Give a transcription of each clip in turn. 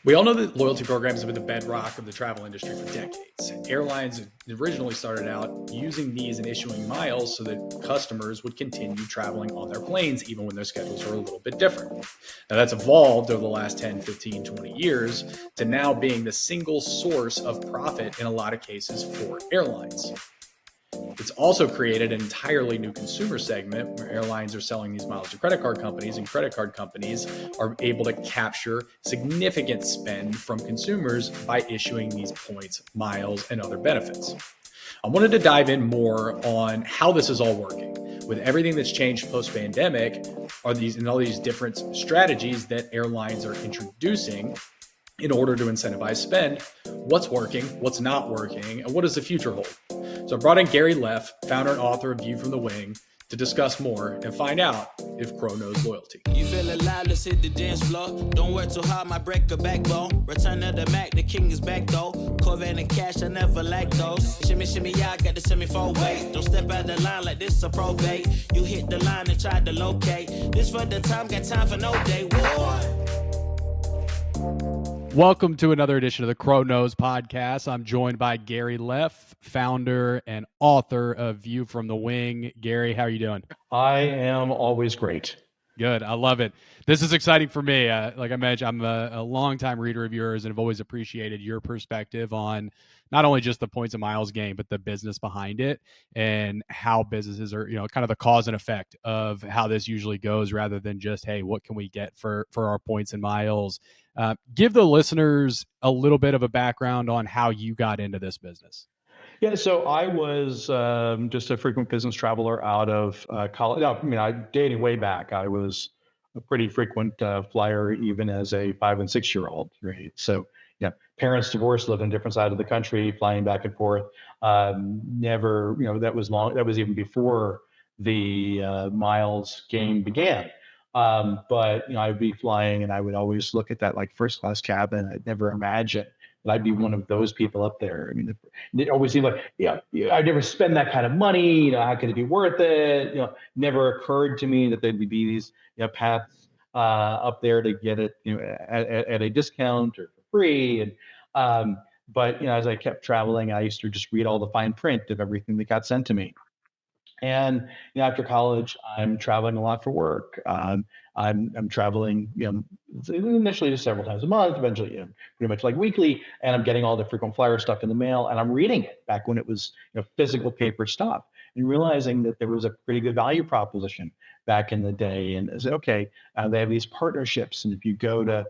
We all know that loyalty programs have been the bedrock of the travel industry for decades. Airlines originally started out using these and issuing miles so that customers would continue traveling on their planes even when their schedules were a little bit different. Now that's evolved over the last 10, 15, 20 years to now being the single source of profit in a lot of cases for airlines. It's also created an entirely new consumer segment where airlines are selling these miles to credit card companies, and credit card companies are able to capture significant spend from consumers by issuing these points, miles, and other benefits. I wanted to dive in more on how this is all working. With everything that's changed post-pandemic, all these different strategies that airlines are introducing in order to incentivize spend, what's working, what's not working, and what does the future hold? So I brought in Gary Leff, founder and author of View from the Wing, to discuss more and find out if Krow knows loyalty. You feel alive, let's hit the dance floor. Don't work too hard, my break a backbone. Return of the Mac, the king is back though. Corvette and cash, I never like those. Shimmy, shimmy, yeah, I got the semi-four weight. Don't step out the line like this a probate. You hit the line and try to locate. This for the time, got time for no day. Whoa. Welcome to another edition of the Krow Knows Podcast. I'm joined by Gary Leff, founder and author of View from the Wing. Gary, how are you doing? I am always great. Good. I love it. This is exciting for me. Like I mentioned, I'm a longtime reader of yours and have always appreciated your perspective on not only just the points and miles game, but the business behind it and how businesses are, kind of the cause and effect of how this usually goes rather than just, hey, what can we get for our points and miles? Give the listeners a little bit of a background on how you got into this business. Yeah, so I was just a frequent business traveler out of college. Dating way back, I was a pretty frequent flyer even as a 5 and 6 year old, right? So, parents divorced, lived on different sides of the country, flying back and forth. Never, that was long. That was even before the miles game began. But I'd be flying and I would always look at that like first class cabin. I'd never imagine that I'd be one of those people up there. I mean, it always seemed like, I'd never spend that kind of money. How could it be worth it? Never occurred to me that there'd be these, paths up there to get it, at a discount or for free. And, but as I kept traveling, I used to just read all the fine print of everything that got sent to me. And after college, I'm traveling a lot for work. I'm traveling, initially just several times a month, eventually, pretty much like weekly. And I'm getting all the frequent flyer stuff in the mail, and I'm reading it back when it was physical paper stuff, and realizing that there was a pretty good value proposition back in the day. And I said, okay, they have these partnerships, and if you go to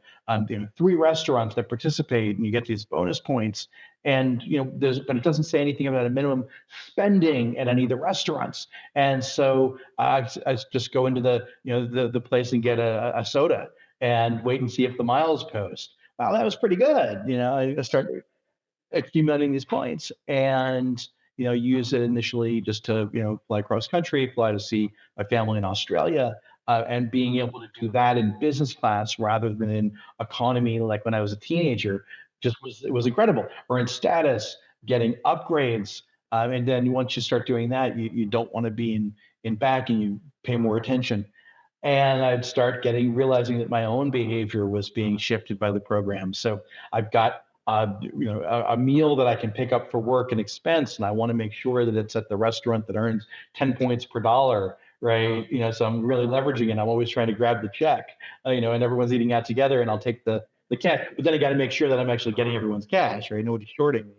3 restaurants that participate, and you get these bonus points. And but it doesn't say anything about a minimum spending at any of the restaurants. And so I just go into the place and get a soda and wait and see if the miles post. Wow, that was pretty good. I start accumulating these points and use it initially just to fly cross country, fly to see my family in Australia. And being able to do that in business class rather than in economy, like when I was a teenager, it was incredible. Or in status, getting upgrades. And then once you start doing that, you don't want to be in back, and you pay more attention. And I'd start realizing that my own behavior was being shifted by the program. So I've got a meal that I can pick up for work and expense, and I want to make sure that it's at the restaurant that earns 10 points per dollar. Right. So I'm really leveraging it. I'm always trying to grab the check, and everyone's eating out together, and I'll take the cash, but then I got to make sure that I'm actually getting everyone's cash, right? Nobody's shorting me.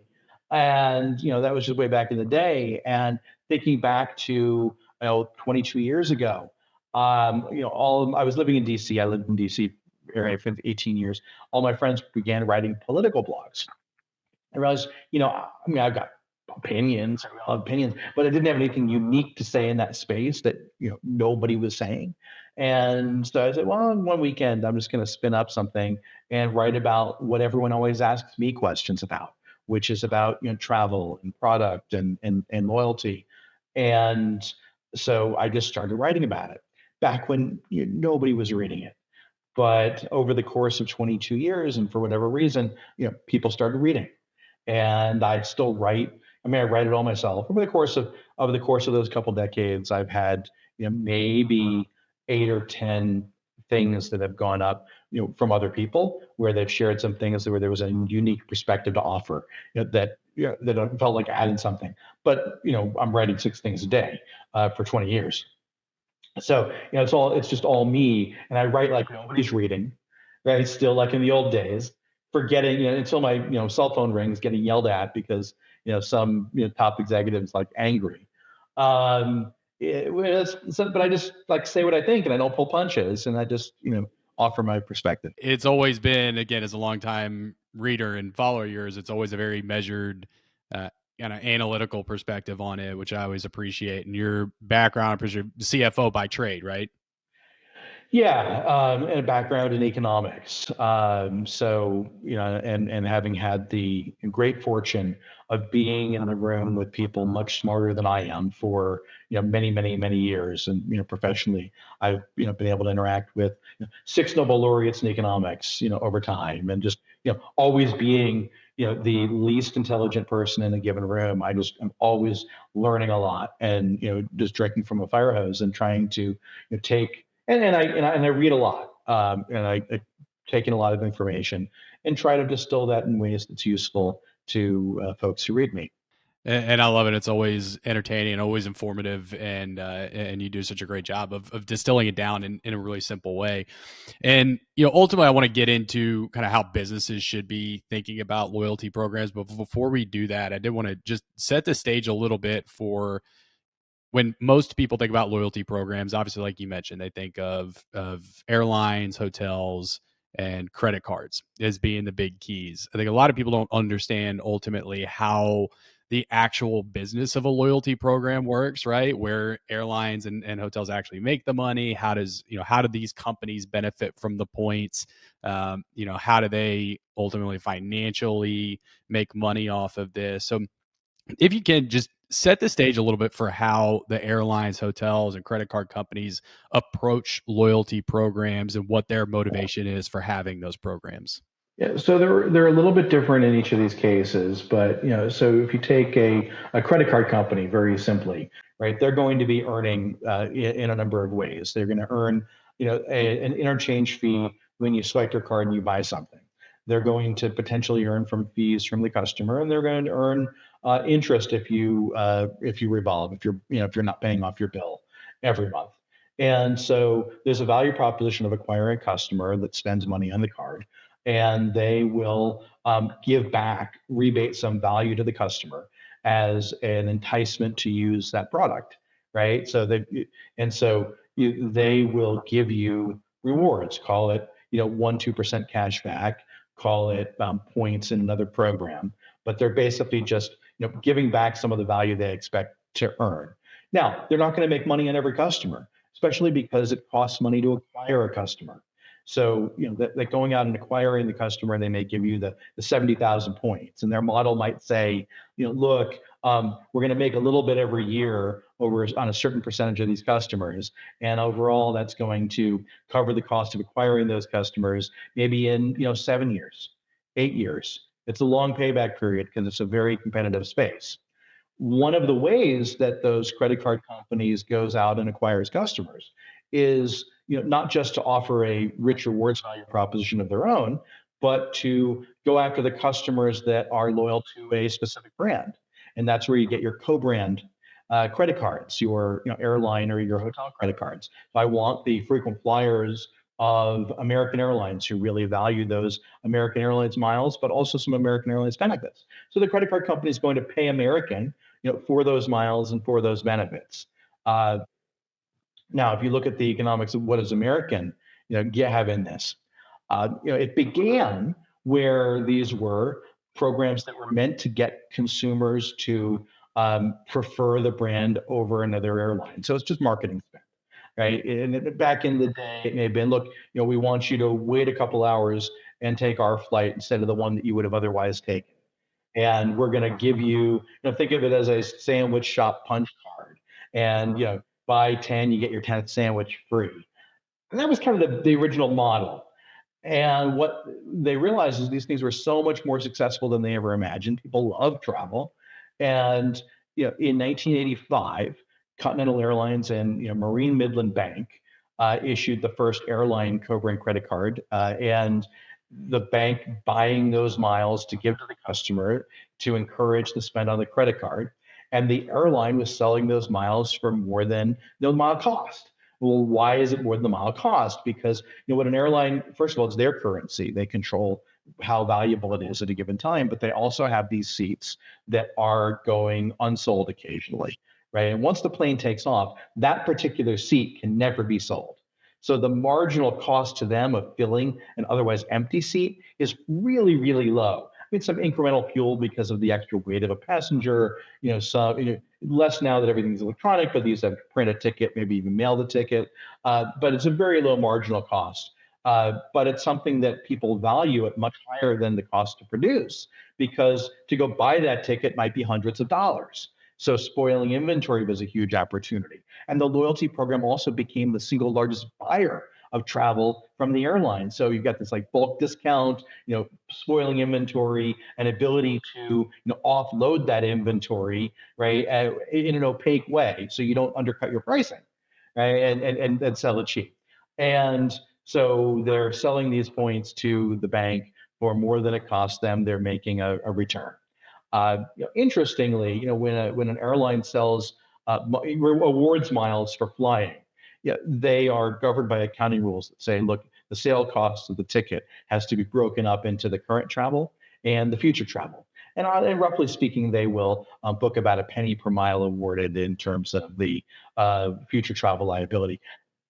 And, that was just way back in the day. And thinking back to, 22 years ago, I was living in DC. I lived in DC area for 18 years. All my friends began writing political blogs. I realized, I've got opinions, but I didn't have anything unique to say in that space that, nobody was saying. And so I said, well, one weekend, I'm just going to spin up something and write about what everyone always asks me questions about, which is about, travel and product and loyalty. And so I just started writing about it back when nobody was reading it. But over the course of 22 years, and for whatever reason, people started reading. And I still write. I write it all myself. Over the course of those couple decades, I've had maybe 8 or 10 things that have gone up, from other people, where they've shared some things where there was a unique perspective to offer, that I felt like adding something. But I'm writing 6 things a day for 20 years. So it's just all me, and I write like nobody's reading, right? Still like in the old days, forgetting until my cell phone rings, getting yelled at because some top executives like angry. But I just like say what I think, and I don't pull punches, and I just offer my perspective. It's always been, again, as a longtime reader and follower of yours, it's always a very measured, kind of analytical perspective on it, which I always appreciate. And your background, I'm pretty sure CFO by trade, right? Yeah, and a background in economics. So, and having had the great fortune of being in a room with people much smarter than I am for, many, many, many years. And, professionally, I've, been able to interact with 6 Nobel laureates in economics, over time, and just, always being, the least intelligent person in a given room. I'm always learning a lot, and, just drinking from a fire hose and trying to take, and I read a lot, and I take in a lot of information and try to distill that in ways that's useful to folks who read me. And I love it. It's always entertaining and always informative, and you do such a great job of distilling it down in a really simple way. And ultimately, I want to get into kind of how businesses should be thinking about loyalty programs. But before we do that, I did want to just set the stage a little bit for when most people think about loyalty programs. Obviously, like you mentioned, they think of airlines, hotels, and credit cards as being the big keys. I think a lot of people don't understand ultimately how the actual business of a loyalty program works, right? Where airlines and hotels actually make the money. How do these companies benefit from the points? How do they ultimately financially make money off of this? So if you can just set the stage a little bit for how the airlines, hotels, and credit card companies approach loyalty programs and what their motivation is for having those programs. Yeah, so they're a little bit different in each of these cases, but so if you take a credit card company, very simply, right, they're going to be earning in a number of ways. They're going to earn an interchange fee when you swipe your card and you buy something. They're going to potentially earn from fees from the customer, and they're going to earn interest if you revolve, if you're not paying off your bill every month. And so there's a value proposition of acquiring a customer that spends money on the card, and they will give back, rebate some value to the customer as an enticement to use that product, right? So they will give you rewards, call it 1-2% cash back, call it points in another program, but they're basically just giving back some of the value they expect to earn. Now, they're not going to make money on every customer, especially because it costs money to acquire a customer. So, that going out and acquiring the customer, they may give you the 70,000 points, and their model might say, look, we're going to make a little bit every year on a certain percentage of these customers, and overall, that's going to cover the cost of acquiring those customers, maybe in 7 years, 8 years. It's a long payback period because it's a very competitive space. One of the ways that those credit card companies goes out and acquires customers is not just to offer a rich rewards value proposition of their own, but to go after the customers that are loyal to a specific brand. And that's where you get your co-brand credit cards, your airline or your hotel credit cards. So I want the frequent flyers of American Airlines who really value those American Airlines miles, but also some American Airlines benefits. So the credit card company is going to pay American, for those miles and for those benefits. Now, if you look at the economics of what does American, have in this, it began where these were programs that were meant to get consumers to prefer the brand over another airline. So it's just marketing spend, right? And back in the day, it may have been, look, we want you to wait a couple hours and take our flight instead of the one that you would have otherwise taken. And we're going to give you, think of it as a sandwich shop punch card. And, buy 10, you get your 10th sandwich free. And that was kind of the original model. And what they realized is these things were so much more successful than they ever imagined. People love travel. And, in 1985, Continental Airlines and, Marine Midland Bank issued the first airline co-brand credit card, and the bank buying those miles to give to the customer to encourage the spend on the credit card. And the airline was selling those miles for more than the mile cost. Well, why is it more than the mile cost? Because what an airline, first of all, it's their currency. They control how valuable it is at a given time, but they also have these seats that are going unsold occasionally, right? And once the plane takes off, that particular seat can never be sold. So the marginal cost to them of filling an otherwise empty seat is really, really low. I mean, some incremental fuel because of the extra weight of a passenger, some less now that everything's electronic, but these have to print a ticket, maybe even mail the ticket. But it's a very low marginal cost. But it's something that people value at much higher than the cost to produce, because to go buy that ticket might be hundreds of dollars. So spoiling inventory was a huge opportunity. And the loyalty program also became the single largest buyer of travel from the airline. So you've got this like bulk discount, spoiling inventory, and ability to offload that inventory, right, in an opaque way, so you don't undercut your pricing, right, and sell it cheap. And so they're selling these points to the bank for more than it costs them. They're making a return. Interestingly, when an airline sells awards miles for flying, they are governed by accounting rules that say, look, the sale cost of the ticket has to be broken up into the current travel and the future travel. And roughly speaking, they will book about a penny per mile awarded in terms of the future travel liability.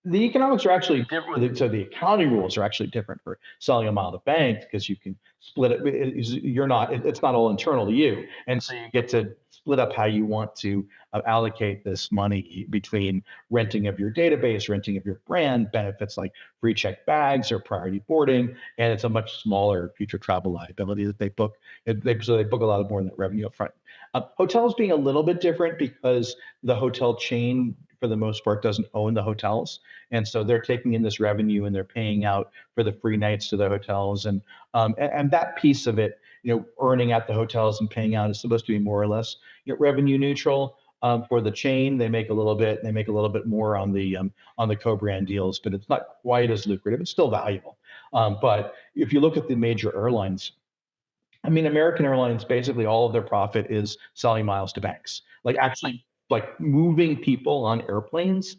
The economics are actually different. So the accounting rules are actually different for selling a mile to banks, because you can split it. It's not all internal to you. And so you get to split up how you want to allocate this money between renting of your database, renting of your brand, benefits like free checked bags or priority boarding. And it's a much smaller future travel liability that they book. So they book a lot more than that revenue up front. Hotels being a little bit different, because the hotel chain, for the most part, doesn't own the hotels. And so they're taking in this revenue and they're paying out for the free nights to the hotels. And that piece of it, earning at the hotels and paying out, is supposed to be more or less revenue neutral. For the chain, they make a little bit more on the co-brand deals, but it's not quite as lucrative. It's still valuable. But if you look at the major airlines, I mean, American Airlines, basically all of their profit is selling miles to banks. Like moving people on airplanes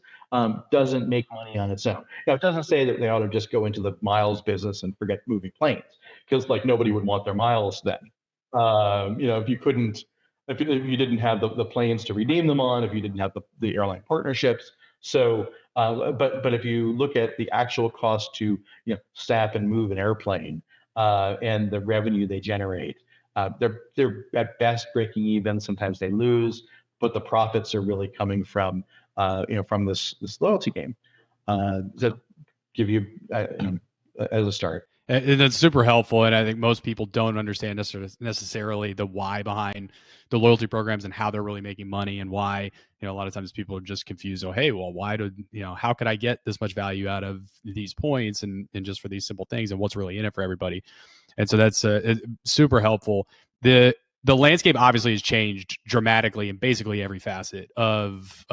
doesn't make money on its own. Now, it doesn't say that they ought to just go into the miles business and forget moving planes, because nobody would want their miles then. If you didn't have the planes to redeem them on, if you didn't have the airline partnerships. So, but if you look at the actual cost to staff and move an airplane and the revenue they generate, they're at best breaking even. Sometimes they lose, but the profits are really coming from from this loyalty game. That give you as a start. And that's super helpful. And I think most people don't understand necessarily the why behind the loyalty programs and how they're really making money, and why, a lot of times people are just confused. Oh, hey, well, how could I get this much value out of these points and just for these simple things, and what's really in it for everybody? And so that's super helpful. The landscape obviously has changed dramatically in basically every facet of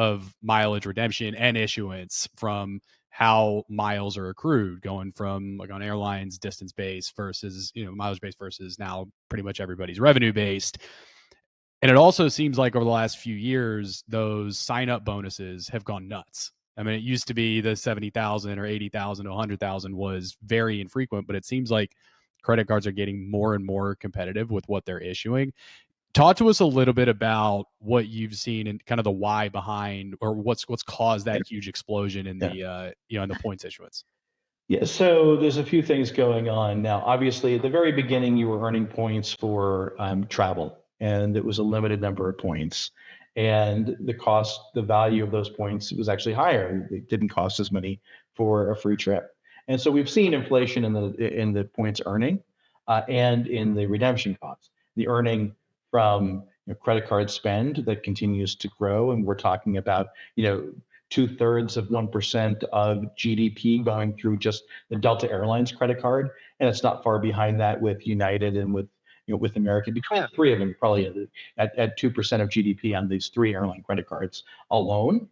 mileage redemption and issuance, from how miles are accrued, going from on airlines distance based versus mileage based versus now pretty much everybody's revenue based. And it also seems like over the last few years, those sign up bonuses have gone nuts. I mean, it used to be the 70,000 or 80,000 to 100,000 was very infrequent, but it seems like credit cards are getting more and more competitive with what they're issuing. Talk to us a little bit about what you've seen and kind of the why behind, or what's caused that huge explosion in the in the points issuance. Yeah, so there's a few things going on now. Obviously, at the very beginning, you were earning points for travel, and it was a limited number of points. And the value of those points was actually higher. It didn't cost as many for a free trip. And so we've seen inflation in the points earning and in the redemption costs. The earning from credit card spend that continues to grow, and we're talking about 2/3 of 1% of GDP going through just the Delta Airlines credit card, and it's not far behind that with United and with American. Between the three of them, probably at 2% of GDP on these three airline credit cards alone.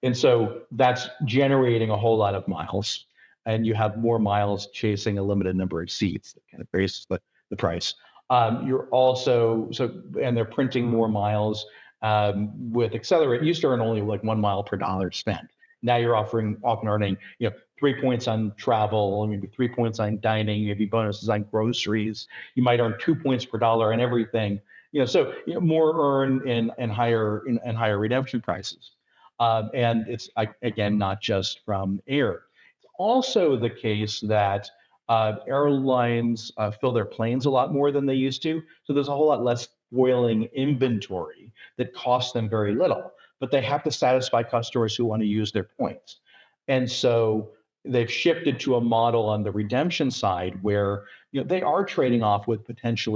And so that's generating a whole lot of miles, and you have more miles chasing a limited number of seats that kind of raises the price. You're also and they're printing more miles with Accelerate. You used to earn only like 1 mile per dollar spent. Now you're often earning 3 points on travel, maybe 3 points on dining, maybe bonuses on groceries. You might earn 2 points per dollar on everything. More earn in higher redemption prices. And it's again not just from air. It's also the case that airlines fill their planes a lot more than they used to. So there's a whole lot less spoiling inventory that costs them very little, but they have to satisfy customers who want to use their points. And so they've shifted to a model on the redemption side where they are trading off with potential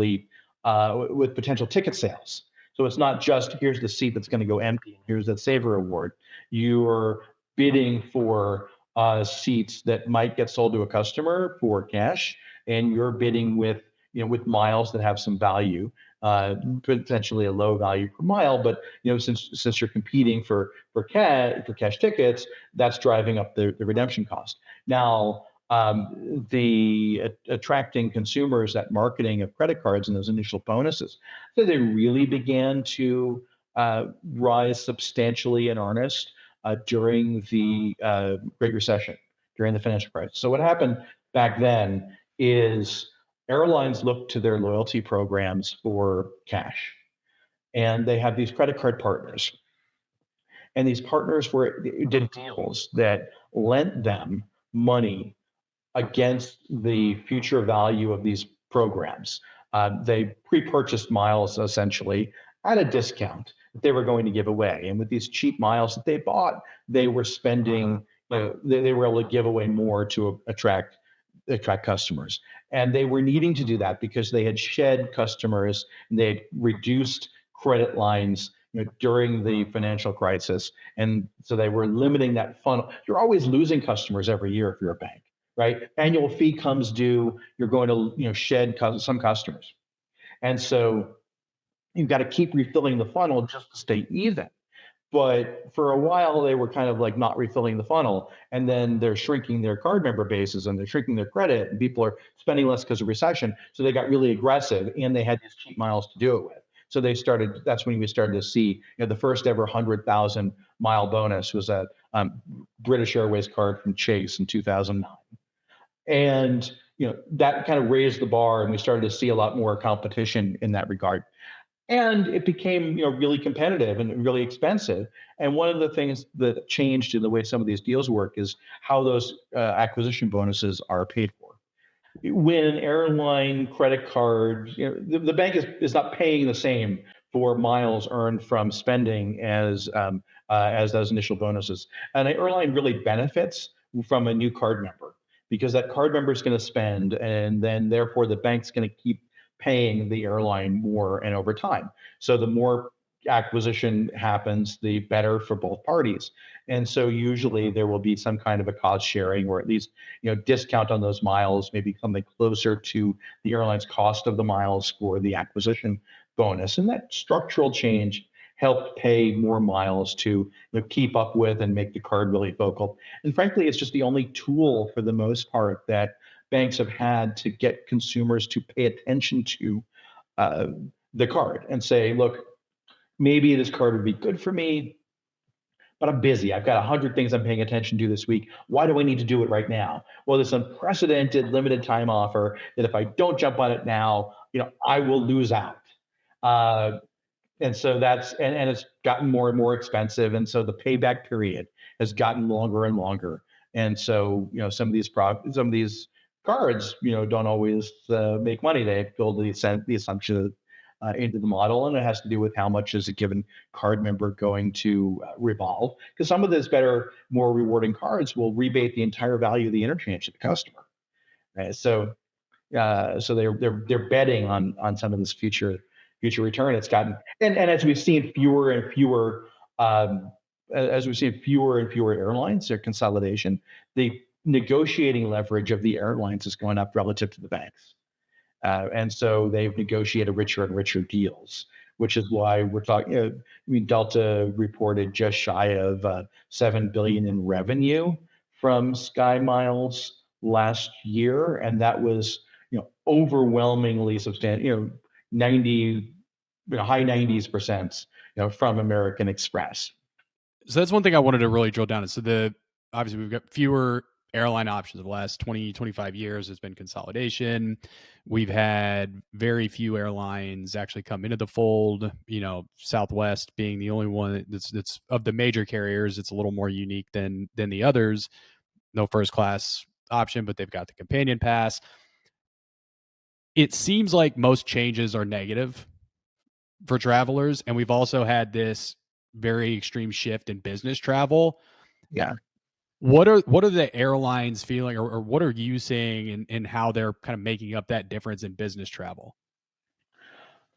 ticket sales. So it's not just here's the seat that's going to go empty, here's the Saver Award. You're bidding for seats that might get sold to a customer for cash, and you're bidding with miles that have some value, potentially a low value per mile. But since you're competing for cash tickets, that's driving up the redemption cost. Now, the attracting consumers, that marketing of credit cards and those initial bonuses, so they really began to rise substantially in earnest during the Great Recession, during the financial crisis. So what happened back then is airlines looked to their loyalty programs for cash, and they have these credit card partners. And these partners did deals that lent them money against the future value of these programs. They pre-purchased miles essentially at a discount that they were going to give away. And with these cheap miles that they bought, they were spending, they were able to give away more to attract customers. And they were needing to do that because they had shed customers and they had reduced credit lines during the financial crisis. And so they were limiting that funnel. You're always losing customers every year if you're a bank, right? Annual fee comes due, you're going to shed some customers. And so you've got to keep refilling the funnel just to stay even. But for a while, they were kind of like not refilling the funnel. And then they're shrinking their card member bases and they're shrinking their credit, and people are spending less because of recession. So they got really aggressive, and they had these cheap miles to do it with. So that's when we started to see, the first ever 100,000 mile bonus was a British Airways card from Chase in 2009. And, that kind of raised the bar, and we started to see a lot more competition in that regard. And it became, really competitive and really expensive. And one of the things that changed in the way some of these deals work is how those acquisition bonuses are paid for. When an airline credit card, the bank is not paying the same for miles earned from spending as those initial bonuses. And an airline really benefits from a new card member, because that card member is going to spend, and then therefore the bank's going to keep paying the airline more and over time. So the more acquisition happens, the better for both parties. And so usually there will be some kind of a cost sharing, or at least discount on those miles, maybe something closer to the airline's cost of the miles for the acquisition bonus. And that structural change helped pay more miles to keep up with and make the card really vocal. And frankly, it's just the only tool for the most part that banks have had to get consumers to pay attention to the card and say, look, maybe this card would be good for me, but I'm busy. I've got 100 things I'm paying attention to this week. Why do I need to do it right now? Well, this unprecedented limited time offer that if I don't jump on it now, I will lose out. And so and it's gotten more and more expensive. And so the payback period has gotten longer and longer. And so, some of these cards, don't always make money. They build the assumption into the model, and it has to do with how much is a given card member going to revolve. Because some of those better, more rewarding cards will rebate the entire value of the interchange to the customer. Right? So they're betting on some of this future return. It's gotten, and as we've seen fewer and fewer airlines, their consolidation, the negotiating leverage of the airlines is going up relative to the banks. And so they've negotiated richer and richer deals which is why we're talking. I mean, Delta reported just shy of $7 billion in revenue from Sky Miles last year, and that was overwhelmingly substantial. 90, high 90s%, from American Express. So that's one thing I wanted to really drill down into. So obviously we've got fewer airline options of the last 20, 25 years. There's been consolidation. We've had very few airlines actually come into the fold, Southwest being the only one that's of the major carriers. It's a little more unique than the others. No first class option, but they've got the companion pass. It seems like most changes are negative for travelers. And we've also had this very extreme shift in business travel. Yeah. What are the airlines feeling, or what are you seeing in how they're kind of making up that difference in business travel?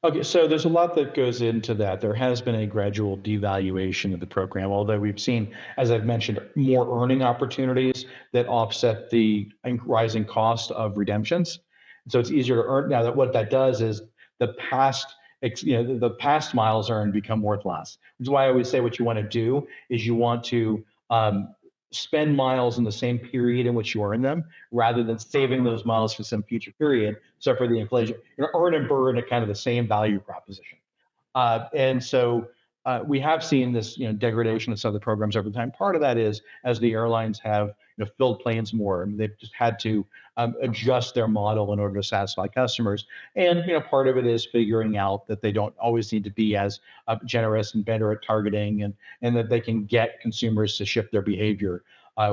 Okay, so there's a lot that goes into that. There has been a gradual devaluation of the program, although we've seen, as I've mentioned, more earning opportunities that offset the rising cost of redemptions. So it's easier to earn now. That what that does is the past miles earned become worth less. Which is why I always say what you want to do is you want to spend miles in the same period in which you earn them, rather than saving those miles for some future period. So for the inflation, earn and burn are kind of the same value proposition. And so we have seen this degradation of some of the programs over time. Part of that is as the airlines have filled planes more, and they've just had to adjust their model in order to satisfy customers. And part of it is figuring out that they don't always need to be as generous and better at targeting, and that they can get consumers to shift their behavior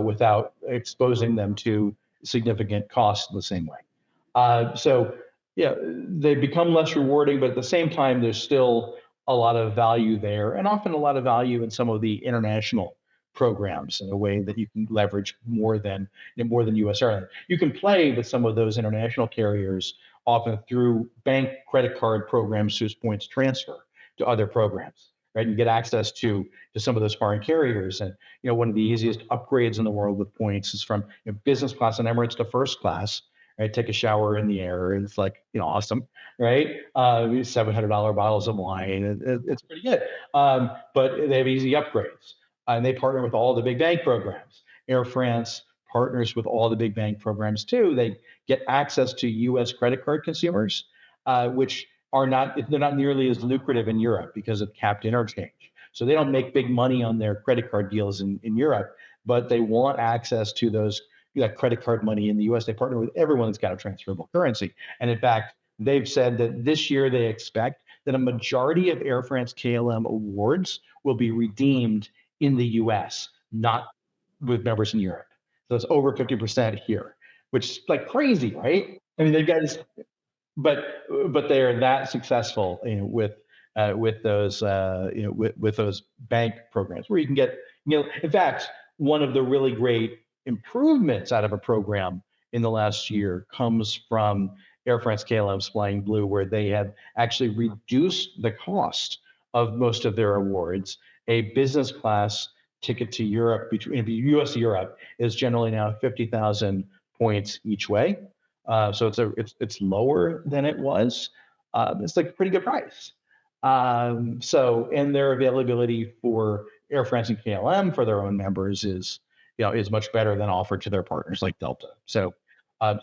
without exposing them to significant costs in the same way. So they become less rewarding, but at the same time, there's still a lot of value there, and often a lot of value in some of the international programs in a way that you can leverage more than U.S. airlines. You can play with some of those international carriers often through bank credit card programs whose points transfer to other programs, right? You get access to some of those foreign carriers, and one of the easiest upgrades in the world with points is from business class on Emirates to first class. Right, take a shower in the air, and it's like awesome, right? $700 bottles of wine, it's pretty good. But they have easy upgrades, and they partner with all the big bank programs. Air France partners with all the big bank programs too. They get access to U.S. credit card consumers, which they're not nearly as lucrative in Europe because of capped interchange. So they don't make big money on their credit card deals in Europe, but they want access to those. That credit card money in the U.S. They partner with everyone that's got a transferable currency. And in fact, they've said that this year they expect that a majority of Air France KLM awards will be redeemed in the U.S., not with members in Europe. So it's over 50% here, which is like crazy, right? I mean, they've got this, but they are that successful with those with those bank programs where you can get in fact, one of the really great improvements out of a program in the last year comes from Air France KLM's Flying Blue, where they have actually reduced the cost of most of their awards. A business class ticket to Europe, between the U.S. to Europe, is generally now 50,000 points each way. So it's lower than it was. It's like a pretty good price. So, and their availability for Air France and KLM for their own members is much better than offered to their partners like Delta. So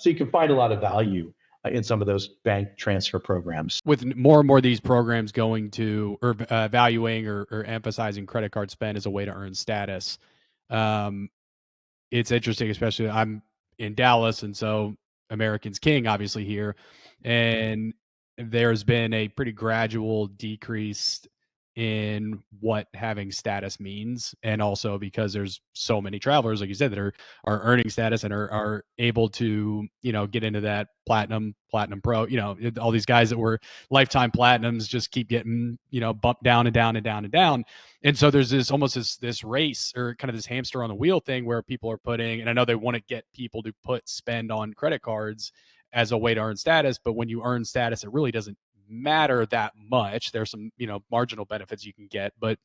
you can find a lot of value in some of those bank transfer programs. With more and more of these programs going to or valuing or emphasizing credit card spend as a way to earn status, it's interesting, especially I'm in Dallas, and so American's king obviously here, and there's been a pretty gradual decrease in what having status means, and also because there's so many travelers, like you said, that are earning status and are able to get into that platinum pro. All these guys that were lifetime platinums just keep getting bumped down and down and down and down, and so there's this race, or kind of this hamster on the wheel thing, where people are putting, and I know they want to get people to spend on credit cards as a way to earn status, but when you earn status, it really doesn't matter that much. There's some marginal benefits you can get, but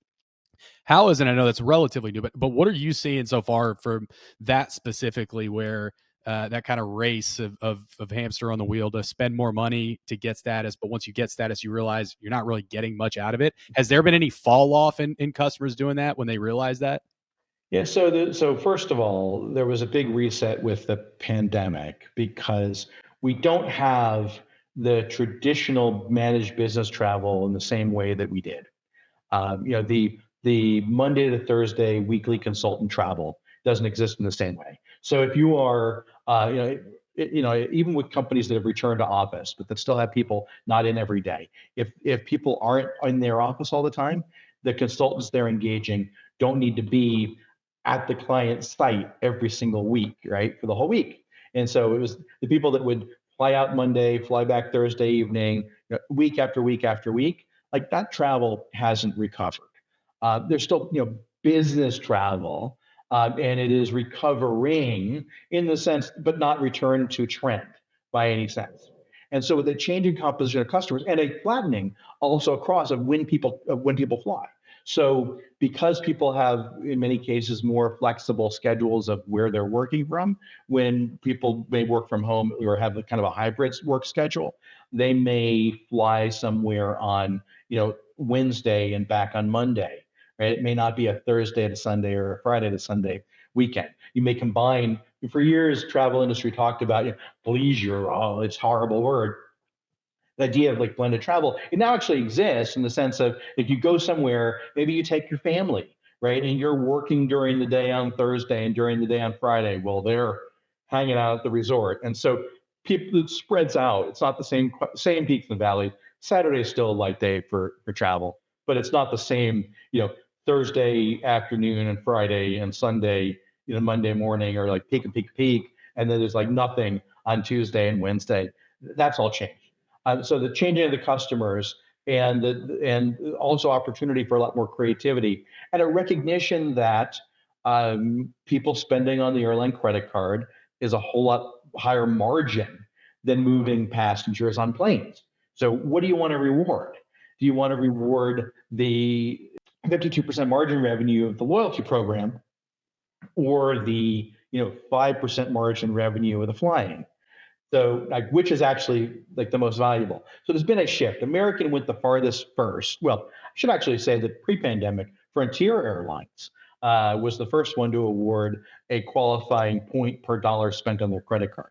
how is, and I know that's relatively new, but what are you seeing so far from that specifically, where that kind of race of hamster on the wheel to spend more money to get status. But once you get status, you realize you're not really getting much out of it. Has there been any fall off in customers doing that when they realize that? Yeah. So first of all, there was a big reset with the pandemic because we don't have the traditional managed business travel in the same way that we did. The Monday to Thursday weekly consultant travel doesn't exist in the same way. So if you are, even with companies that have returned to office, but that still have people not in every day, if people aren't in their office all the time, the consultants they're engaging don't need to be at the client site every single week, right, for the whole week. And so it was the people that would fly out Monday, fly back Thursday evening, week after week after week, like that travel hasn't recovered. There's still, business travel, and it is recovering in the sense, but not returned to trend by any sense. And so with the changing composition of customers and a flattening also across of when people fly. So because people have, in many cases, more flexible schedules of where they're working from, when people may work from home or have a kind of a hybrid work schedule, they may fly somewhere on, Wednesday and back on Monday, right? It may not be a Thursday to Sunday or a Friday to Sunday weekend. You may combine. For years, travel industry talked about leisure. Oh, it's a horrible word. The idea of like blended travel, it now actually exists in the sense of if you go somewhere, maybe you take your family, right? And you're working during the day on Thursday and during the day on Friday. Well, they're hanging out at the resort. And so people, it spreads out. It's not the same peaks and valleys. Saturday is still a light day for travel, but it's not the same, Thursday afternoon and Friday and Sunday, Monday morning or like peak and peak, peak. And then there's like nothing on Tuesday and Wednesday. That's all changed. So the changing of the customers and also opportunity for a lot more creativity and a recognition that people spending on the airline credit card is a whole lot higher margin than moving passengers on planes. So what do you want to reward? Do you want to reward the 52% margin revenue of the loyalty program or the 5% margin revenue of the flying? So like, which is actually like the most valuable? So there's been a shift. American went the farthest first. Well, I should actually say that pre-pandemic, Frontier Airlines was the first one to award a qualifying point per dollar spent on their credit card.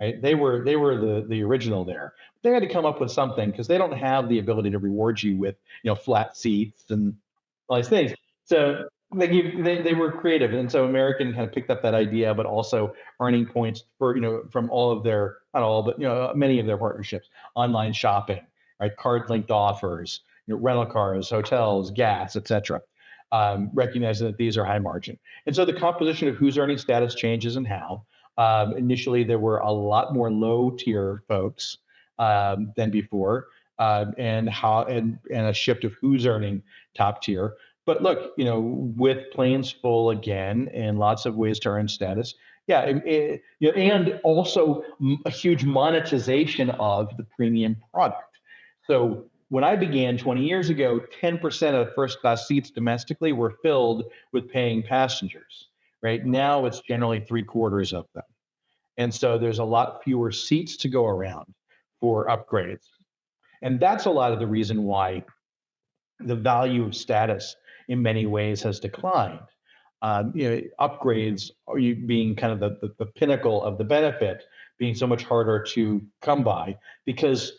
Right? They were the original there. They had to come up with something because they don't have the ability to reward you with flat seats and all these things. So they were creative, and so American kind of picked up that idea, but also earning points for from all of their, not all, but many of their partnerships, online shopping, right, card linked offers, rental cars, hotels, gas, etc. Recognizing that these are high margin, and so the composition of who's earning status changes and how. Initially, there were a lot more low tier folks than before, and a shift of who's earning top tier. But look, with planes full again and lots of ways to earn status, and also a huge monetization of the premium product. So when I began 20 years ago, 10% of first class seats domestically were filled with paying passengers. Right now, it's generally 3/4 of them. And so there's a lot fewer seats to go around for upgrades. And that's a lot of the reason why the value of status in many ways has declined. Upgrades are being kind of the pinnacle of the benefit, being so much harder to come by because,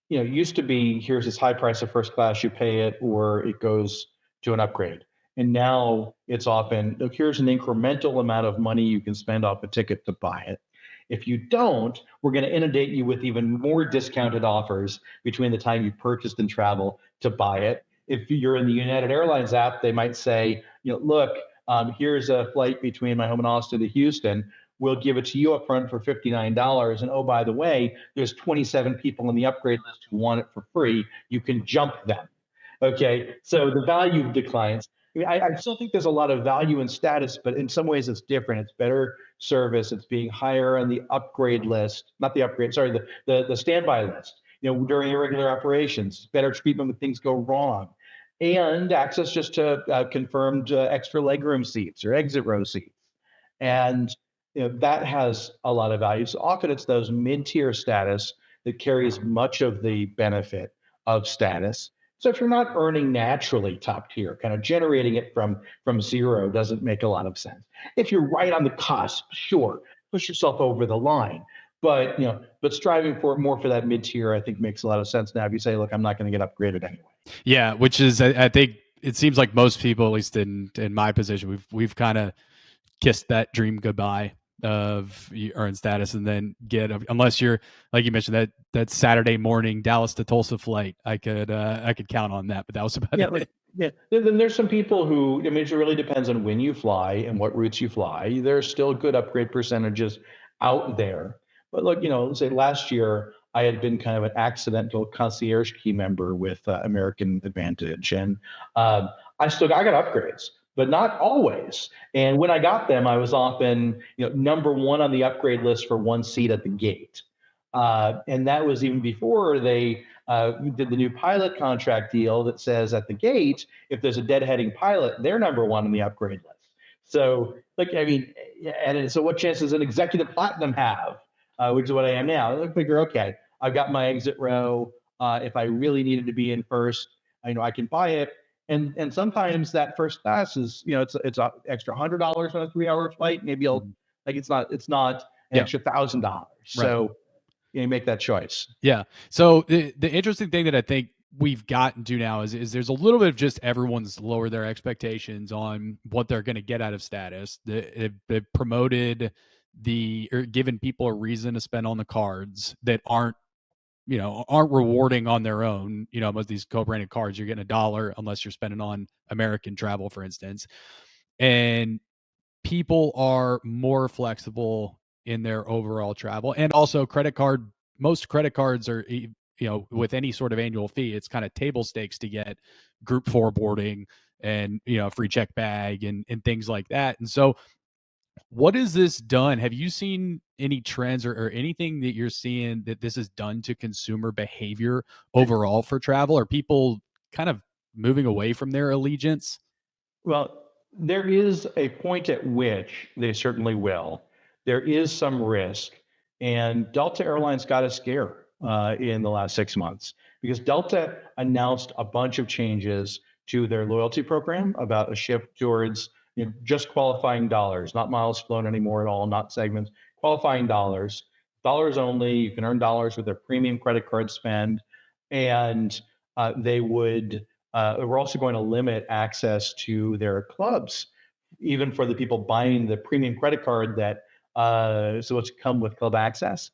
it used to be, here's this high price of first class, you pay it, or it goes to an upgrade. And now it's often, look, here's an incremental amount of money you can spend off a ticket to buy it. If you don't, we're going to inundate you with even more discounted offers between the time you purchased and travel to buy it. If you're in the United Airlines app, they might say, look, here's a flight between my home in Austin to Houston. We'll give it to you up front for $59. And oh, by the way, there's 27 people on the upgrade list who want it for free. You can jump them. Okay, so the value declines. I still think there's a lot of value in status, but in some ways it's different. It's better service. It's being higher on the upgrade list, not the upgrade, sorry, the standby list, during irregular operations, better treatment when things go wrong, and access just to confirmed extra legroom seats or exit row seats. And that has a lot of value. So often it's those mid-tier status that carries much of the benefit of status. So if you're not earning naturally top tier, kind of generating it from zero doesn't make a lot of sense. If you're right on the cusp, sure, push yourself over the line. But striving for more for that mid tier, I think makes a lot of sense now. If you say, look, I'm not going to get upgraded anyway. Yeah, which is I think it seems like most people, at least in my position, we've kind of kissed that dream goodbye of you earn status and then unless you're like you mentioned that Saturday morning Dallas to Tulsa flight, I could count on that, but that was about it. Yeah. Then there's some people who, I mean, it really depends on when you fly and what routes you fly. There's still good upgrade percentages out there. But look, let's say last year I had been kind of an accidental concierge key member with American Advantage, and I got upgrades, but not always. And when I got them, I was often, number one on the upgrade list for one seat at the gate. And that was even before they did the new pilot contract deal that says at the gate, if there's a deadheading pilot, they're number one on the upgrade list. So, so what chance does an executive platinum have, which is what I am now? I figure, okay, I've got my exit row. If I really needed to be in first, I can buy it. And sometimes that first class is, it's an extra $100 on a 3-hour flight. Maybe it's not an extra $1,000. So you make that choice. Yeah. So the interesting thing that I think we've gotten to now is there's a little bit of just everyone's lowered their expectations on what they're going to get out of status. They've promoted or given people a reason to spend on the cards that aren't rewarding on their own. Most of these co-branded cards, you're getting $1 unless you're spending on American travel, for instance. And people are more flexible in their overall travel. And also most credit cards are, with any sort of annual fee, it's kind of table stakes to get group 4 boarding and, free check bag and things like that. And so what has this done? Have you seen any trends or anything that you're seeing that this has done to consumer behavior overall for travel? Are people kind of moving away from their allegiance? Well, there is a point at which they certainly will. There is some risk. And Delta Airlines got a scare in the last 6 months because Delta announced a bunch of changes to their loyalty program about a shift towards just qualifying dollars, not miles flown anymore at all, not segments, qualifying dollars only. You can earn dollars with their premium credit card spend. And they were also going to limit access to their clubs, even for the people buying the premium credit card so it's come with club access,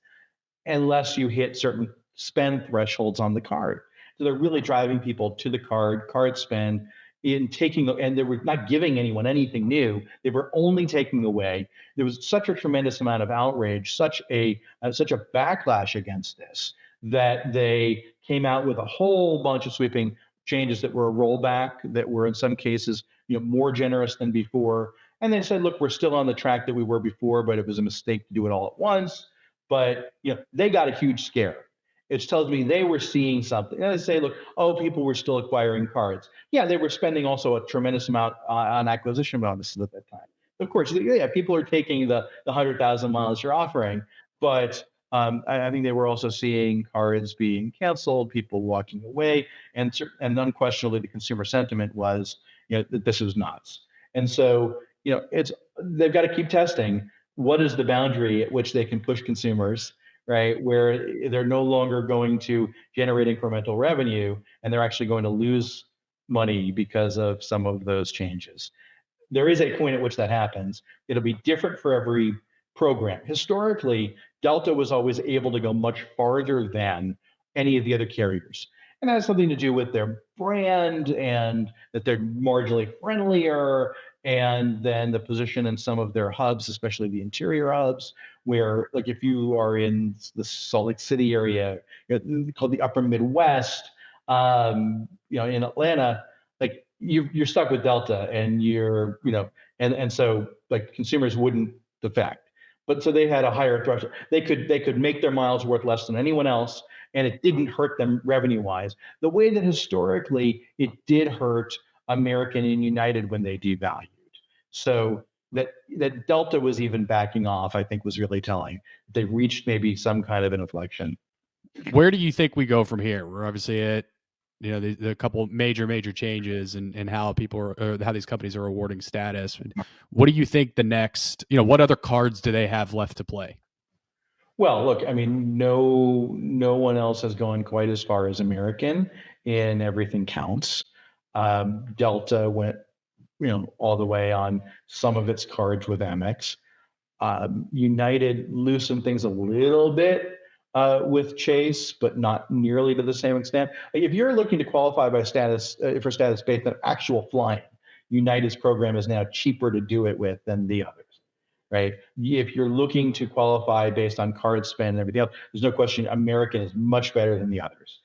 unless you hit certain spend thresholds on the card. So they're really driving people to the card spend, and they were not giving anyone anything new. They were only taking away. There was such a tremendous amount of outrage, such a backlash against this, that they came out with a whole bunch of sweeping changes that were a rollback, that were in some cases more generous than before. And they said, look, we're still on the track that we were before, but it was a mistake to do it all at once. But they got a huge scare. It tells me they were seeing something. And I say, look, people were still acquiring cards. Yeah, they were spending also a tremendous amount on acquisition bonuses at that time. Of course, people are taking the 100,000 miles you're offering, but I think they were also seeing cards being canceled, people walking away, and unquestionably the consumer sentiment was, that this was nuts. And so, they've got to keep testing what is the boundary at which they can push consumers, right? Where they're no longer going to generate incremental revenue and they're actually going to lose money because of some of those changes. There is a point at which that happens. It'll be different for every program. Historically, Delta was always able to go much farther than any of the other carriers. And that has something to do with their brand and that they're marginally friendlier, and then the position in some of their hubs, especially the interior hubs, where like if you are in the Salt Lake City area, called the Upper Midwest, in Atlanta, like you're stuck with Delta, and and so like consumers wouldn't defect. But so they had a higher threshold. They could make their miles worth less than anyone else, and it didn't hurt them revenue-wise. The way that historically it did hurt American and United when they devalued. So that Delta was even backing off, I think was really telling. They reached maybe some kind of an inflection. Where do you think we go from here? We're obviously at, the couple major changes and how people are, or how these companies are awarding status. What do you think the next, what other cards do they have left to play? Well, look, I mean, no one else has gone quite as far as American in everything counts. Delta went, all the way on some of its cards with Amex. United loosened things a little bit with Chase, but not nearly to the same extent. Like, if you're looking to qualify by status for status based on actual flying, United's program is now cheaper to do it with than the others. Right? If you're looking to qualify based on card spend and everything else, there's no question American is much better than the others.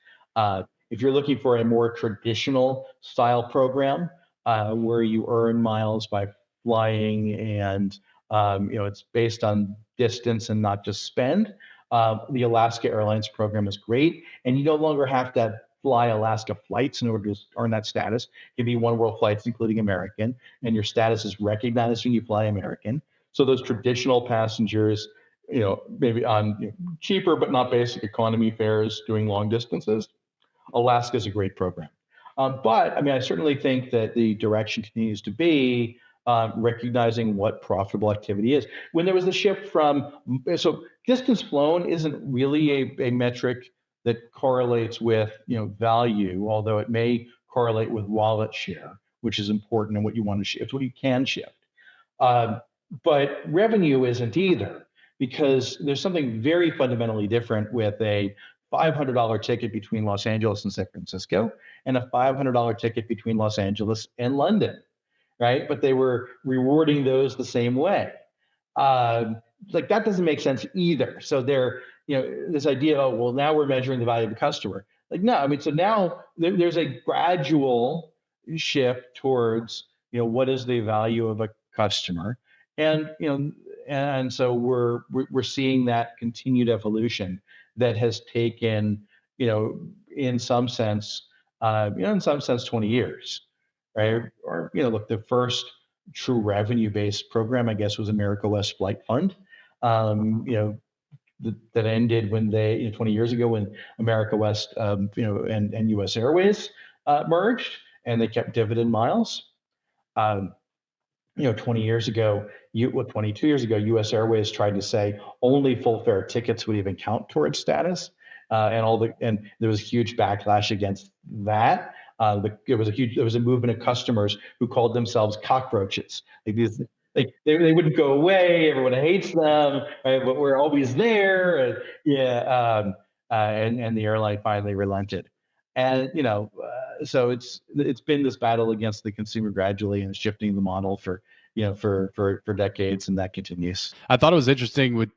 If you're looking for a more traditional style program where you earn miles by flying and it's based on distance and not just spend, the Alaska Airlines program is great, and you no longer have to fly Alaska flights in order to earn that status. It can be one world flights, including American, and your status is recognized when you fly American. So those traditional passengers, maybe on cheaper but not basic economy fares doing long distances, Alaska is a great program. But I mean, I certainly think that the direction continues to be recognizing what profitable activity is. When there was the shift so distance flown isn't really a metric that correlates with value, although it may correlate with wallet share, which is important and what you want to shift, what you can shift. But revenue isn't either, because there's something very fundamentally different with a $500 ticket between Los Angeles and San Francisco and a $500 ticket between Los Angeles and London, right? But they were rewarding those the same way. Like, that doesn't make sense either. So they're, this idea, well, now we're measuring the value of the customer. Like, no, I mean, so now there's a gradual shift towards, what is the value of a customer? And, and so we're seeing that continued evolution that has taken, in some sense, 20 years, right? Or, look, the first true revenue-based program, I guess, was America West Flight Fund, that ended when 20 years ago when America West, and U.S. Airways merged, and they kept dividend miles. 20 years ago, 22 years ago, U.S. Airways tried to say only full fare tickets would even count towards status, and there was a huge backlash against that. There was a movement of customers who called themselves cockroaches. They wouldn't go away. Everyone hates them, right? But we're always there. And the airline finally relented. And so it's been this battle against the consumer gradually, and shifting the model for decades, and that continues. I thought it was interesting with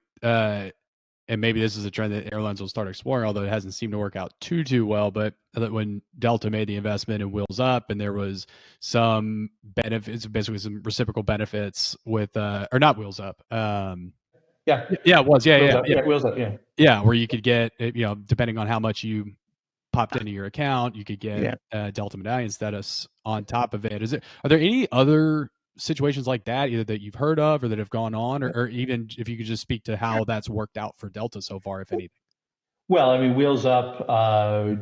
and maybe this is a trend that airlines will start exploring, although it hasn't seemed to work out too well. But when Delta made the investment in Wheels Up, and there was some benefits, basically some reciprocal benefits with, or not Wheels Up. Yeah, it was. Yeah. Wheels Up. Yeah, where you could get, depending on how much you popped into your account, you could get Delta Medallion status on top of it. Are there any other situations like that, either that you've heard of or that have gone on, or even if you could just speak to how that's worked out for Delta so far, if anything? Well, I mean, Wheels Up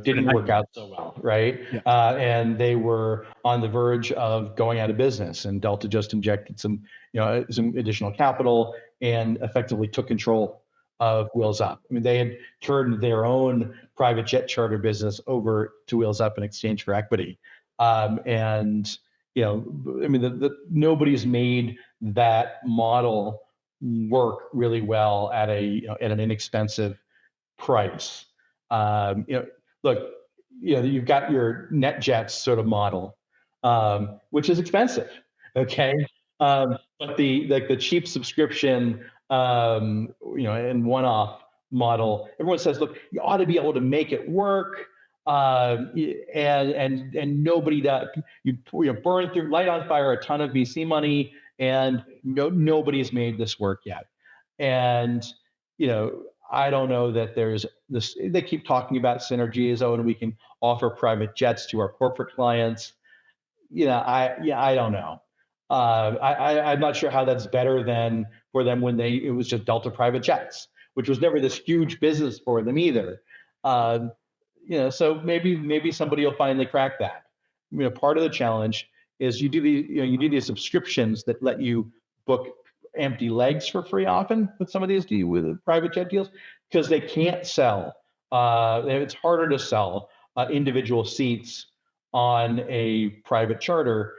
didn't work out so well, right? Yeah. And they were on the verge of going out of business, and Delta just injected some additional capital and effectively took control of Wheels Up. I mean, they had turned their own private jet charter business over to Wheels Up in exchange for equity. Nobody's made that model work really well at an inexpensive price. Look, you've got your NetJets sort of model, which is expensive. Okay. But the cheap subscription, and one-off model, everyone says, look, you ought to be able to make it work. And nobody does. You burn through, light on fire a ton of VC money, and nobody's made this work yet. And I don't know that there's this. They keep talking about synergies. And we can offer private jets to our corporate clients. I don't know. I'm not sure how that's better than for them when it was just Delta Private Jets, which was never this huge business for them either. So maybe somebody will finally crack that. Part of the challenge is you do these subscriptions that let you book empty legs for free often with some of these with private jet deals, because they can't sell. It's harder to sell individual seats on a private charter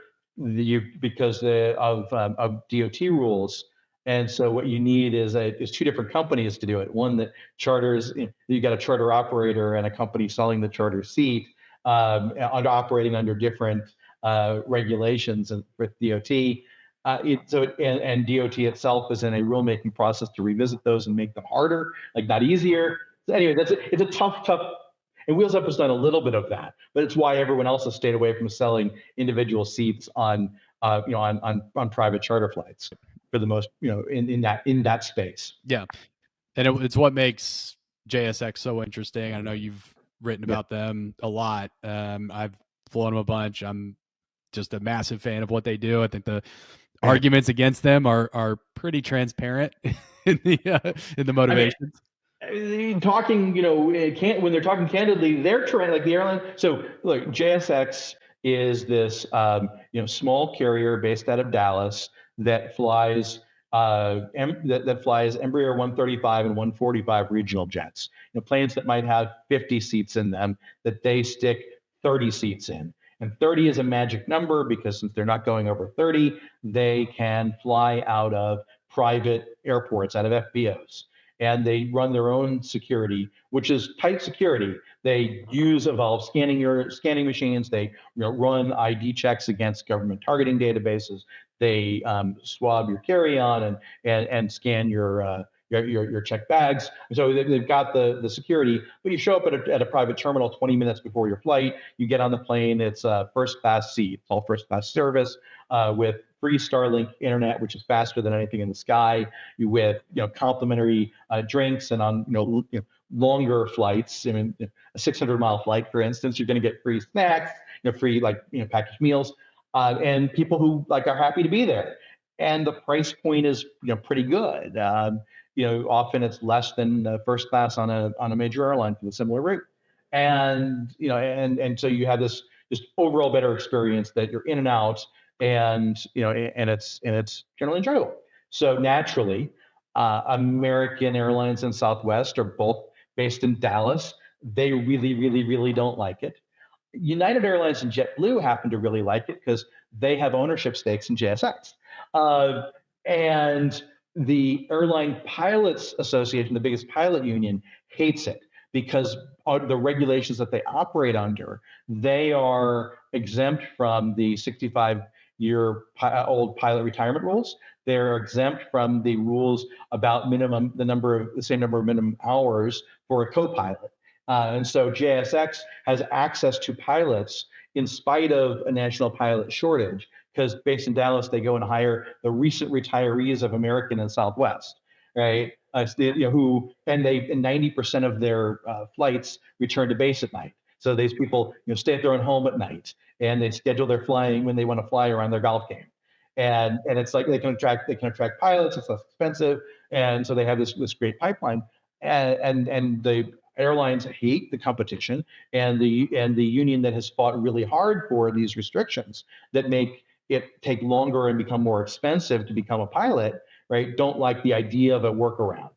because of DOT rules. And so what you need is two different companies to do it. One that charters, you got a charter operator and a company selling the charter seat, operating under different regulations with DOT. And DOT itself is in a rulemaking process to revisit those and make them harder, not easier. So anyway, it's a tough. And Wheels Up has done a little bit of that, but it's why everyone else has stayed away from selling individual seats on private charter flights for the most, in that space. Yeah, and it's what makes JSX so interesting. I know you've written about them a lot. I've flown them a bunch. I'm just a massive fan of what they do. I think the arguments against them are pretty transparent in the motivations. Talking, when they're talking candidly, they're trying, like the airline. So look, JSX is this, small carrier based out of Dallas that flies that flies Embraer 135 and 145 regional jets, planes that might have 50 seats in them that they stick 30 seats in. And 30 is a magic number because since they're not going over 30, they can fly out of private airports, out of FBOs. And they run their own security, which is tight security. They use Evolve scanning machines. They run ID checks against government targeting databases. They swab your carry-on and scan your checked bags. So they've got the security. But you show up at a private terminal 20 minutes before your flight. You get on the plane. It's a first-class seat. It's all first-class service with free Starlink internet, which is faster than anything in the sky, with complimentary drinks, and on longer flights. I mean, a 600-mile flight, for instance, you're going to get free snacks, free packaged meals, and people who are happy to be there. And the price point is pretty good. Often it's less than first class on a major airline for the similar route, and so you have this just overall better experience that you're in and out. And it's generally enjoyable. So naturally, American Airlines and Southwest are both based in Dallas. They really, really, really don't like it. United Airlines and JetBlue happen to really like it because they have ownership stakes in JSX. And the Airline Pilots Association, the biggest pilot union, hates it because the regulations that they operate under, they are exempt from the 65-year-old pilot retirement rules. They're exempt from the rules about the same number of minimum hours for a co-pilot. And so JSX has access to pilots in spite of a national pilot shortage, because based in Dallas, they go and hire the recent retirees of American and Southwest, right? Who 90% of their flights return to base at night. So these people stay at their own home at night, and they schedule their flying when they want to fly around their golf game. And it's like they can attract pilots. It's less expensive, and so they have this great pipeline. And the airlines hate the competition, and the union that has fought really hard for these restrictions that make it take longer and become more expensive to become a pilot, right? Don't like the idea of a workaround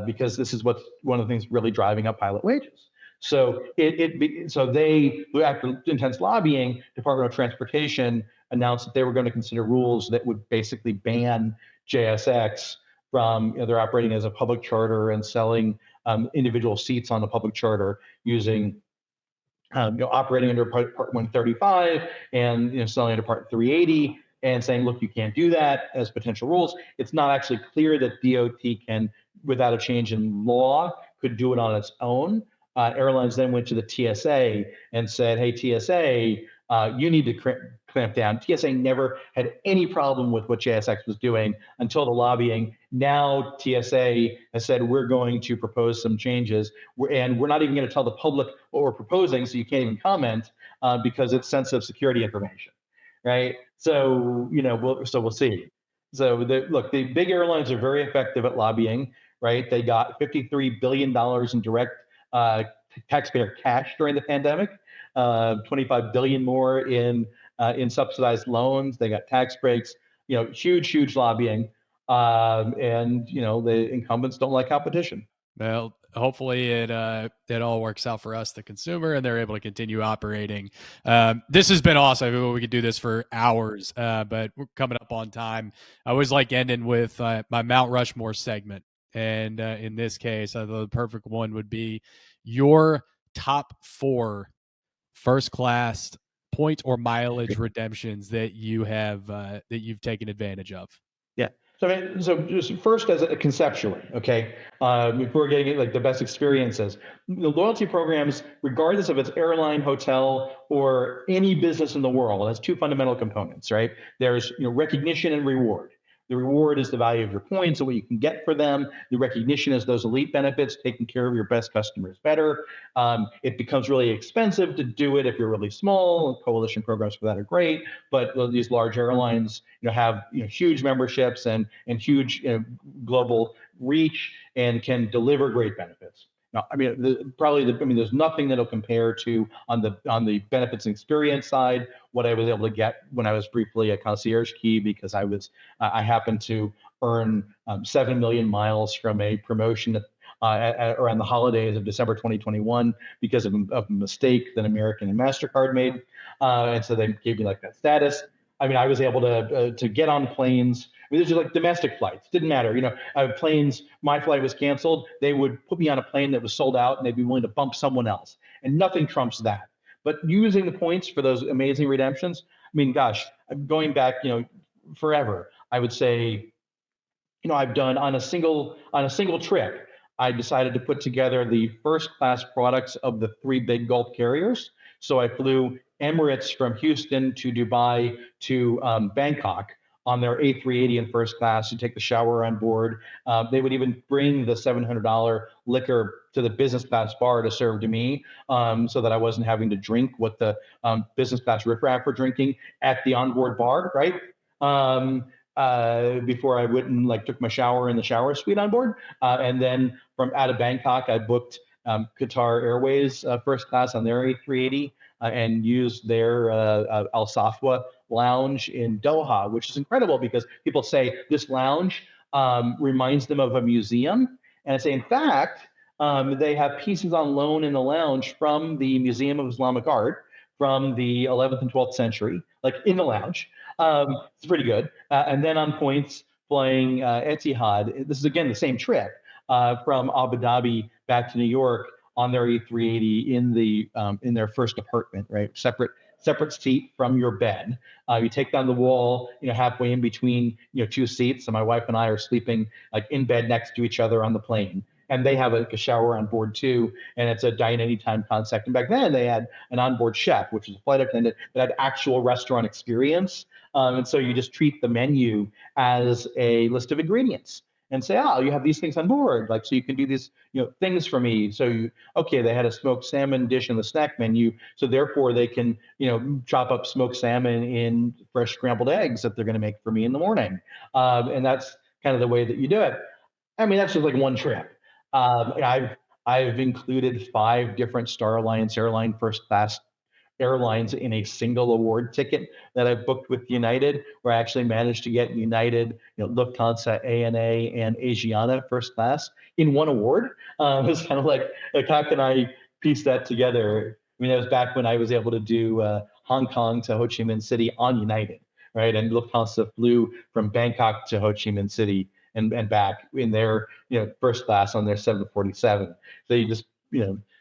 because this is what's one of the things really driving up pilot wages. So they, after intense lobbying, Department of Transportation announced that they were going to consider rules that would basically ban JSX from they're operating as a public charter and selling individual seats on the public charter using operating under Part 135 and selling under Part 380 and saying, look, you can't do that as potential rules. It's not actually clear that DOT can, without a change in law, could do it on its own. Airlines then went to the TSA and said, hey, TSA, you need to clamp down. TSA never had any problem with what JSX was doing until the lobbying. Now TSA has said, we're going to propose some changes, and we're not even going to tell the public what we're proposing, so you can't even comment because it's sensitive security information. right? So, we'll see. So the big airlines are very effective at lobbying, right? They got $53 billion in direct taxpayer cash during the pandemic, 25 billion more in subsidized loans. They got tax breaks, huge lobbying. And the incumbents don't like competition. Well, hopefully it all works out for us, the consumer, and they're able to continue operating. This has been awesome. I mean, we could do this for hours, but we're coming up on time. I always like ending with my Mount Rushmore segment. And in this case, the perfect one would be your top 4 first class point or mileage redemptions that you have that you've taken advantage of. Yeah. So just first as a conceptually, okay, before getting like the best experiences, the loyalty programs, regardless if it's airline, hotel, or any business in the world, has 2 fundamental components, right? There's recognition and reward. The reward is the value of your points and what you can get for them. The recognition is those elite benefits, taking care of your best customers better. It becomes really expensive to do it if you're really small. Coalition programs for that are great, but these large airlines, have huge memberships and huge global reach and can deliver great benefits. Now, I mean, there's nothing that'll compare to on the benefits and experience side what I was able to get when I was briefly at Concierge Key, because I happened to earn 7 million miles from a promotion around the holidays of December 2021 because of a mistake that American and MasterCard made, and so they gave me like that status. I mean, I was able to get on planes. I mean, these are like domestic flights. Didn't matter. Planes, my flight was canceled. They would put me on a plane that was sold out and they'd be willing to bump someone else. And nothing trumps that. But using the points for those amazing redemptions, I mean, gosh, going back, forever, I would say, I've done on a single trip, I decided to put together the first class products of the 3 big Gulf carriers. So I flew Emirates from Houston to Dubai to Bangkok on their A380 in first class to take the shower on board. They would even bring the $700 liquor to the business class bar to serve to me, so that I wasn't having to drink what the business class riffraff were drinking at the onboard bar, right? Before I went and took my shower in the shower suite on board. And then from out of Bangkok, I booked Qatar Airways first class on their A380 and used their Al Safwa lounge in Doha, which is incredible because people say this lounge reminds them of a museum. And I say, in fact, they have pieces on loan in the lounge from the Museum of Islamic Art from the 11th and 12th century, in the lounge. It's pretty good. And then on points, flying Etihad. This is, again, the same trip from Abu Dhabi back to New York on their E380 in their first apartment, right? Separate seat from your bed. You take down the wall, halfway in between, 2 seats. So my wife and I are sleeping in bed next to each other on the plane. And they have a shower on board too, and it's a dine anytime concept. And back then they had an onboard chef, which is a flight attendant that had actual restaurant experience. And so you just treat the menu as a list of ingredients and say, oh, you have these things on board, so you can do these, things for me. So they had a smoked salmon dish in the snack menu, so therefore they can, chop up smoked salmon in fresh scrambled eggs that they're going to make for me in the morning. And that's kind of the way that you do it. I mean, that's just one trip. I've included 5 different Star Alliance airline first class airlines in a single award ticket that I've booked with United, where I actually managed to get United, Lufthansa, ANA, and Asiana first class in one award. It was kind of like how can I piece that together? I mean, that was back when I was able to do Hong Kong to Ho Chi Minh City on United, right? And Lufthansa flew from Bangkok to Ho Chi Minh City and back in their first class on their 747. So you just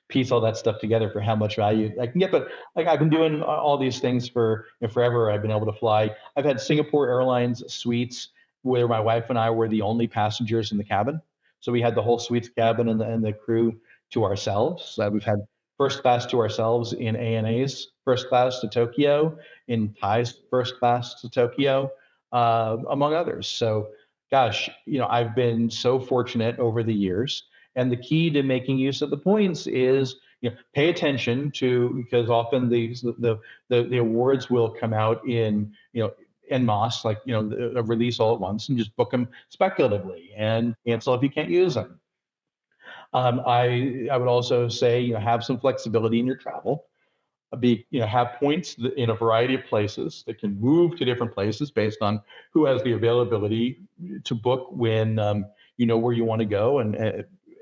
piece all that stuff together for how much value I can get. But I've been doing all these things for forever. I've been able to fly. I've had Singapore Airlines suites where my wife and I were the only passengers in the cabin. So we had the whole suites cabin and the crew to ourselves. We've had first class to ourselves in ANA's first class to Tokyo, in Thai's first class to Tokyo, among others. So gosh, I've been so fortunate over the years. And the key to making use of the points is, pay attention to, because often the awards will come out in, en masse, like, a release all at once, and just book them speculatively and cancel if you can't use them. I would also say, have some flexibility in your travel. Have points in a variety of places that can move to different places based on who has the availability to book when you know where you want to go and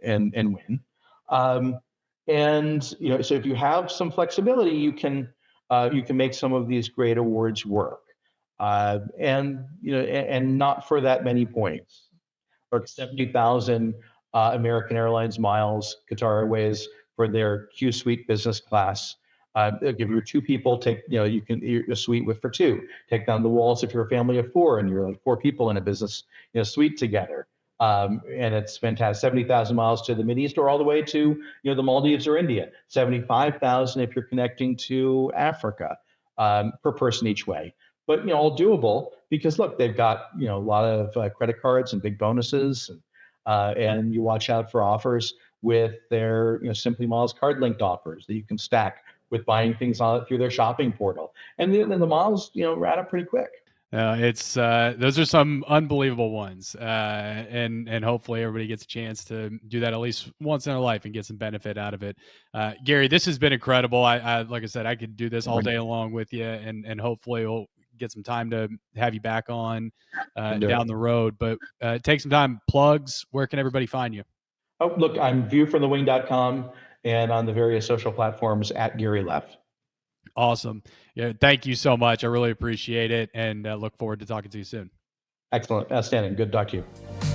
when. So if you have some flexibility, you can make some of these great awards work, and not for that many points, or 70,000 American Airlines miles, Qatar Airways for their Q Suite business class. If you're two people, you can a suite for two. Take down the walls if you're a family of four and you're like four people in a business suite together. And it's fantastic. 70,000 miles to the Mideast, or all the way to the Maldives or India. 75,000 if you're connecting to Africa, per person each way. But all doable, because look, they've got a lot of credit cards and big bonuses, and you watch out for offers with their Simply Miles card linked offers that you can stack with buying things through their shopping portal, and then the miles add up pretty quick. It's those are some unbelievable ones, and hopefully everybody gets a chance to do that at least once in their life and get some benefit out of it. Gary, this has been incredible. I like I said, I could do this all day long with you, and hopefully we'll get some time to have you back on down the road. But take some time. Plugs. Where can everybody find you? Oh, look, I'm viewfromthewing.com and on the various social platforms at Gary Leff. Awesome. Yeah, thank you so much. I really appreciate it, and look forward to talking to you soon. Excellent. Outstanding. Good to talk to you.